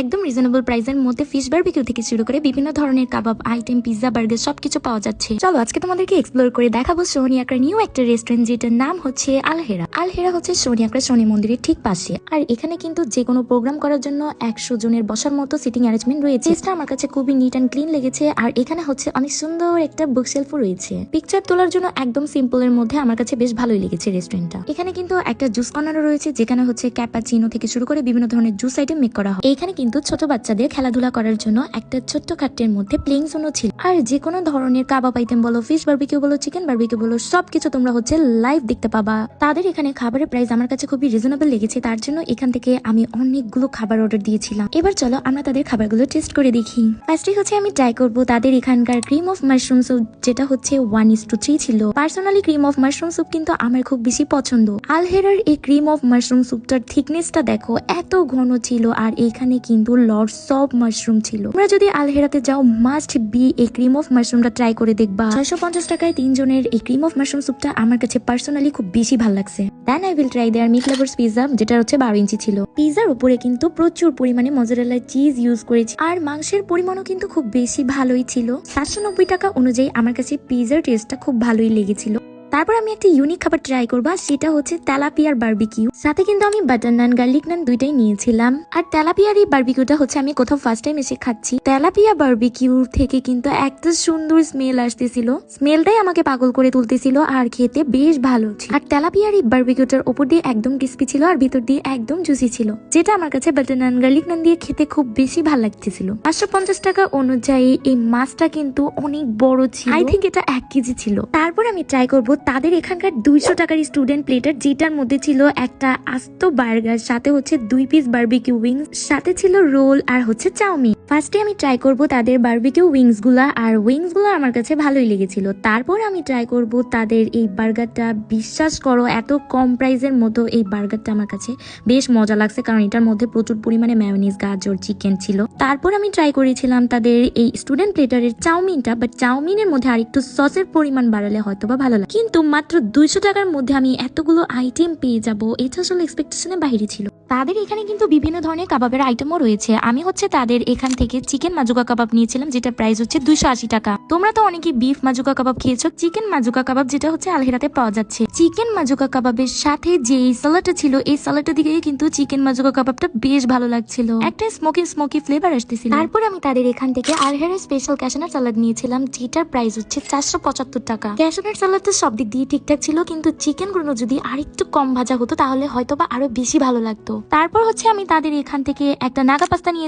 একদম রিজনেবল প্রাইসের মধ্যে ফিশ বারবিকিউ থেকে শুরু করে বিভিন্ন ধরনের কাবাব আইটেম, পিৎজা, বার্গার সবকিছু পাওয়া যাচ্ছে। চলো আজকে তোমাদেরকে এক্সপ্লোর করে দেখাবো সোনি আকরার নিউ একটা রেস্টুরেন্ট, যেটার নাম হচ্ছে আলহেরা। আলহেরা হচ্ছে সোনি আকরা শনি মন্দিরের ঠিক পাশে। আর এখানে কিন্তু যে কোনো প্রোগ্রাম করার জন্য 100 জনের বসার মতো সিটিং অ্যারেঞ্জমেন্ট রয়েছে। এটা আমার কাছে খুবই নিট অ্যান্ড ক্লিন লেগেছে। আর এখানে হচ্ছে অনেক সুন্দর একটা বুকশেলফও রয়েছে। পিকচার তোলার জন্য একদম সিম্পলের মধ্যে আমার কাছে বেশ ভালোই লেগেছে রেস্টুরেন্টটা। এখানে কিন্তু একটা জুস কর্নারও রয়েছে, যেখানে হচ্ছে ক্যাপাচিনো থেকে শুরু করে বিভিন্ন ধরনের জুস আইটেম মেক করা হয়। এখানে কিন্তু ছোট বাচ্চাদের খেলাধুলা করার জন্য একটা ছোট্ট খাটের মধ্যে প্লেইং জোনও ছিল। আর যে কোনো ধরনের কাবাব আইটেম বলো, ফিশ বারবিকিউ বলো, চিকেন বারবিকিউ বলো, সবকিছু তোমরা হচ্ছে লাইভ দেখতে পাবা। তাদের এখানে খাবারের প্রাইস আমার কাছে খুবই রিজনেবল লেগেছে, তার জন্য এখান থেকে আমি অনেকগুলো খাবার অর্ডার দিয়েছিলাম। এবার চলো আমরা তাদের খাবারগুলো টেস্ট করে দেখি। ফার্স্টে হচ্ছে আমি ট্রাই করবো তাদের এখানকার ক্রিম অফ মাশরুম স্যুপ, যেটা হচ্ছে 1:3 ছিল। Personally cream of mushroom soup কিন্তু আমার খুব বেশি পছন্দ। আলহেরার এই ক্রিম অফ মাশরুম স্যুপটার থিকনেসটা দেখো, এত ঘন ছিল। আর এখানে কিন্তু লটস অফ মাশরুম ছিল। তোমরা যদি আলহেরাতে যাও মাস্ট বি এই ক্রিম অফ মাশরুমটা ট্রাই করে দেখবা। 650 টাকায় 3 জনের এই ক্রিম অফ মাশরুম স্যুপটা আমার কাছে পার্সোনালি খুব বেশি ভালো লাগছে। Then I will try their meat lovers pizza, যেটা হচ্ছে 12 ইঞ্চি ছিল। পিৎজার উপরে কিন্তু প্রচুর পরিমাণে মজারেলা চিজ ইউজ করেছি। আর মাংসের পরিমাণও কিন্তু খুব বেশি ভালোই ছিল। 790 টাকা অনুযায়ী আমার কাছে পিৎজার টেস্টটা খুব ভালোই লেগেছিল। তারপর আমি একটা ইউনিক খাবার ট্রাই করবো, সেটা হচ্ছে তেলাপিয়ার বারবিকিউ। সাথে কিন্তু আমি বাটার নান, গার্লিক নান দুইটাই নিয়েছিলাম। আর তেলাপিয়ার এই বারবিকিউটা হচ্ছে আমি কোথাও ফার্স্ট টাইম এসে খাচ্ছি। তেলাপিয়া বারবিকিউ থেকে কিন্তু একটা সুন্দর স্মেল আসতেছিল। স্মেলটাই আমাকে পাগল করে তুলতেছিল। আর খেতে বেশ ভালো ছিল। আর তেলাপিয়ার এই বারবিকিউটার উপর দিয়ে একদম ক্রিস্পি ছিল আর ভিতর দিয়ে একদম জুসি ছিল, যেটা আমার কাছে বাটার নান, গার্লিক নান দিয়ে খেতে খুব বেশি ভালো লাগতেছিল। 550 টাকা অনুযায়ী এই মাছটা কিন্তু অনেক বড় ছিল। আই থিঙ্ক এটা 1 কেজি ছিল। তারপর আমি ট্রাই করবো তাদের এখানকার 200 টাকার স্টুডেন্ট প্লেটার, যেটার মধ্যে ছিল একটা আস্ত বার্গার, সাথে হচ্ছে 2 পিস বারবিকিউ উইংস, সাথে ছিল রোল আর হচ্ছে চাউমিন। ফার্স্টে আমি ট্রাই করব তাদের বারবিকিউ উইংস গুলা, আর উইংস গুলো আমার কাছে ভালোই লেগেছিল। তারপর আমি ট্রাই করব তাদের এই বার্গারটা। বিশ্বাস করো, এত কম প্রাইসের মধ্যে এই বার্গারটা আমার কাছে বেশ মজা লাগছে, কারণ এটার মধ্যে প্রচুর পরিমাণে মেয়োনিজ, গাজর, চিকেন ছিল। তারপর আমি ট্রাই করেছিলাম তাদের এই স্টুডেন্ট প্লেটারের চাউমিনটা, বাট চাউমিনের মধ্যে আর একটু সসের পরিমাণ বাড়ালে হয়তো বা ভালো লাগে। কিন্তু মাত্র 200 টাকার মধ্যে আমি এতগুলো আইটেম পেয়ে যাব, এটা আসলে এক্সপেকটেশনের বাইরে ছিল। তাদের এখানে কিন্তু বিভিন্ন ধরনের কাবাবের আইটেমও রয়েছে। আমি হচ্ছে তাদের এখান থেকে চিকেন মাজুকা কাবাব নিয়েছিলাম, যেটা প্রাইস হচ্ছে 280 টাকা। তোমরা তো অনেকে বিফ মাজুকা কাবাব খেয়েছো, চিকেন মাজুকা কাবাব যেটা হচ্ছে আলহেরাতে পাওয়া যাচ্ছে। চিকেন মাজুকা কাবাবের সাথে যে সালাডটা ছিল, এই সালাডটা দিকে কিন্তু চিকেন মাজুকা কাবাবটা বেশ ভালো লাগছিল। একটা স্মোকি ফ্লেভার আসতেছিল। তারপর আমি তাদের এখান থেকে আলহেরা স্পেশাল ক্যাশনাট সালাড নিয়েছিলাম, যেটার প্রাইস হচ্ছে 475 টাকা। ক্যাশনাট সালাডটা সব দিক দিয়ে ঠিকঠাক ছিল, কিন্তু চিকেন গুলো যদি আরেকটু কম ভাজা হতো তাহলে হয়তো বা আরো বেশি ভালো লাগতো। তারপর হচ্ছে আমি তাদের এখান থেকে একটা নাগা পাস্তা নিয়েছি।